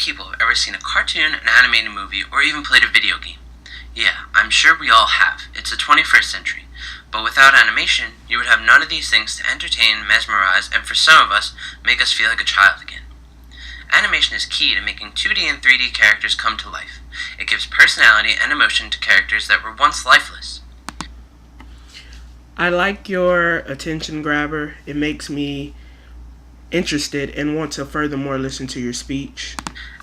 people have ever seen a cartoon, an animated movie, or even played a video game. Yeah, I'm sure we all have. It's the 21st century. But without animation, you would have none of these things to entertain, mesmerize, and for some of us, make us feel like a child again. Animation is key to making 2D and 3D characters come to life. It gives personality and emotion to characters that were once lifeless. I like your attention grabber. It makes me interested and want to furthermore listen to your speech.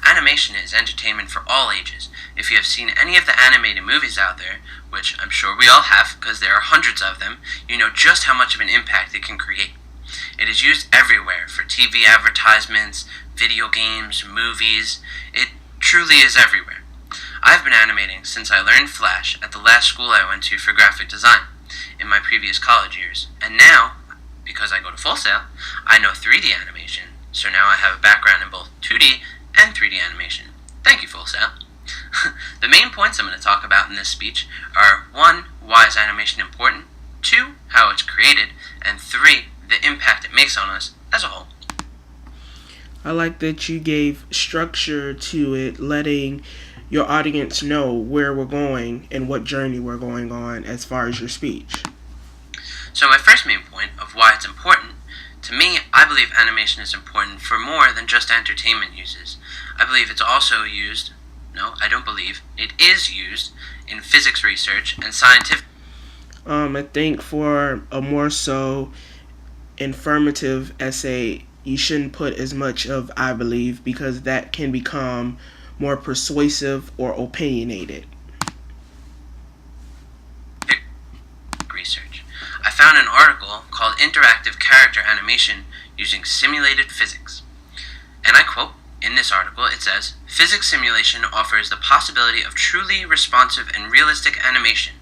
Animation is entertainment for all ages. If you have seen any of the animated movies out there, which I'm sure we all have because there are hundreds of them, you know just how much of an impact it can create. It is used everywhere for TV advertisements, video games, movies. It truly is everywhere. I've been animating since I learned Flash at the last school I went to for graphic design in my previous college years, and now, because I go to Full Sail, I know 3D animation, so now I have a background in both 2D and 3D animation. Thank you, Full Sail. The main points I'm going to talk about in this speech are 1. Why is animation important? 2. How it's created, and 3. The impact it makes on us as a whole. I like that you gave structure to it, letting your audience know where we're going and what journey we're going on as far as your speech. So my first main point of why it's important, to me, I believe animation is important for more than just entertainment uses. I believe it's also used, no, I don't believe, it is used in physics research and scientific. I think for a more so informative essay, you shouldn't put as much of I believe because that can become more persuasive or opinionated. Research. I found an article called Interactive Character Animation Using Simulated Physics. And I quote, in this article it says, "Physics simulation offers the possibility of truly responsive and realistic animation,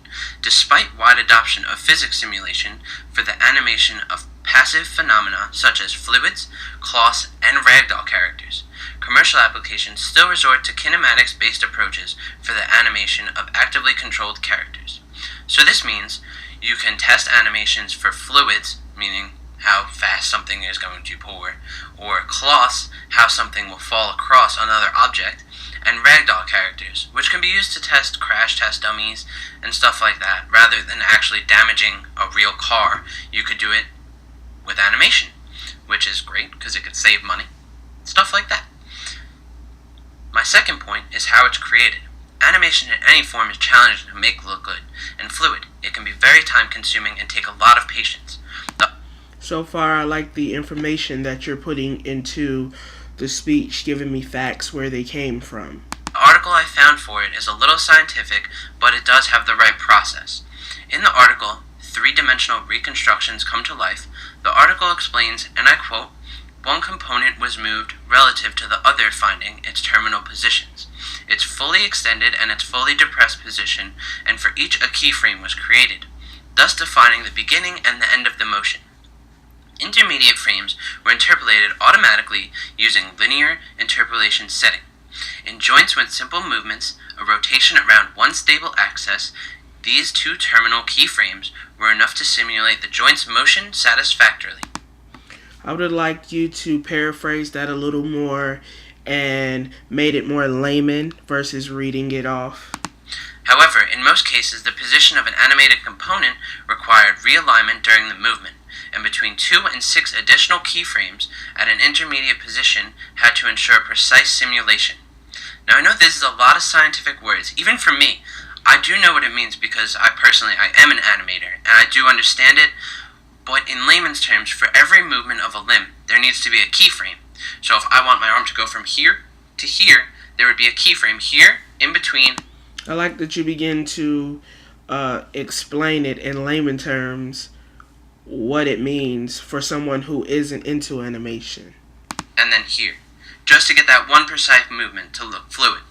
despite wide adoption of physics simulation for the animation of passive phenomena such as fluids, cloths, and ragdoll characters. Commercial applications still resort to kinematics-based approaches for the animation of actively controlled characters." So this means you can test animations for fluids, meaning how fast something is going to pour, or cloths, how something will fall across another object, and ragdoll characters, which can be used to test crash test dummies and stuff like that. Rather than actually damaging a real car, you could do it with animation, which is great because it could save money. Stuff like that. My second point is how it's created. Animation in any form is challenging to make look good and fluid. It can be very time consuming and take a lot of patience. So far, I like the information that you're putting into the speech, giving me facts where they came from. The article I found for it is a little scientific, but it does have the right process. In the article, 3-dimensional reconstructions come to life. The article explains, and I quote, "One component was moved relative to the other, finding its terminal positions, its fully extended and its fully depressed position, and for each a keyframe was created, thus defining the beginning and the end of the motion. Intermediate frames were interpolated automatically using linear interpolation setting. In joints with simple movements, a rotation around one stable axis, these 2 terminal keyframes were enough to simulate the joint's motion satisfactorily." I would like you to paraphrase that a little more and made it more layman versus reading it off. However, in most cases, the position of an animated component required realignment during the movement, and between 2 and 6 additional keyframes at an intermediate position had to ensure precise simulation. Now I know this is a lot of scientific words, even for me. I do know what it means because I am an animator, and I do understand it, but in layman's terms, for every movement of a limb, there needs to be a keyframe. So if I want my arm to go from here to here, there would be a keyframe here, in between. I like that you begin to explain it in layman terms, what it means for someone who isn't into animation. And then here, just to get that one precise movement to look fluid.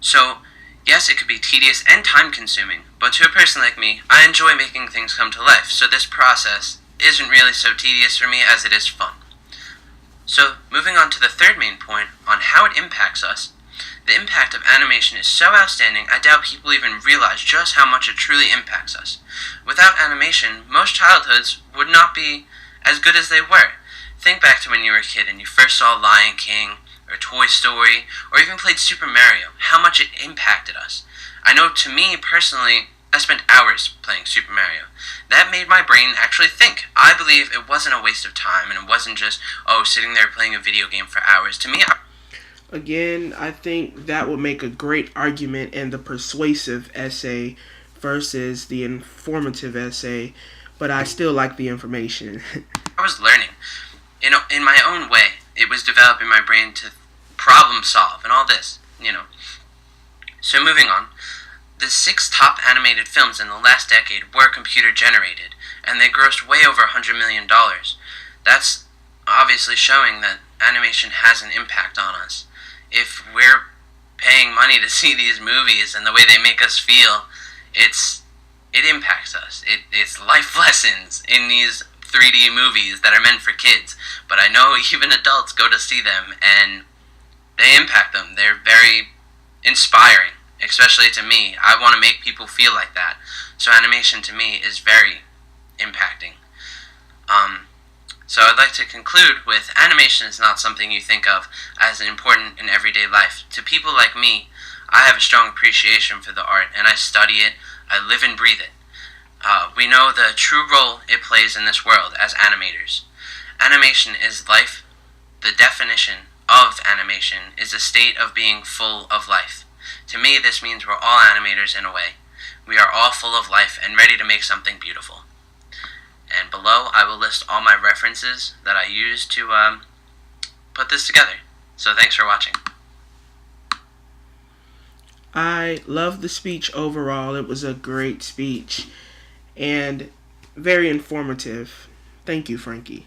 So, yes, it could be tedious and time-consuming, but to a person like me, I enjoy making things come to life, so this process isn't really so tedious for me as it is fun. So, moving on to the third main point on how it impacts us, the impact of animation is so outstanding I doubt people even realize just how much it truly impacts us. Without animation, most childhoods would not be as good as they were. Think back to when you were a kid and you first saw Lion King, or Toy Story, or even played Super Mario, how much it impacted us. I know to me personally, I spent hours playing Super Mario. That made my brain actually think. I believe it wasn't a waste of time, and it wasn't just, sitting there playing a video game for hours. To me, Again, I think that would make a great argument in the persuasive essay versus the informative essay, but I still like the information. I was learning. In my own way. It was developing my brain to problem solve and all this. So moving on. The 6 top animated films in the last decade were computer generated, and they grossed way over $100 million. That's obviously showing that animation has an impact on us. If we're paying money to see these movies and the way they make us feel, it impacts us. It's life lessons in these 3D movies that are meant for kids. But I know even adults go to see them and they impact them. They're very inspiring, especially to me. I want to make people feel like that. So animation to me is very impacting. So I'd like to conclude with animation is not something you think of as important in everyday life. To people like me, I have a strong appreciation for the art, and I study it, I live and breathe it. We know the true role it plays in this world as animators. Animation is life. The definition of animation is a state of being full of life. To me, this means we're all animators in a way. We are all full of life and ready to make something beautiful. And below, I will list all my references that I used to put this together. So thanks for watching. I love the speech overall. It was a great speech and very informative. Thank you, Frankie.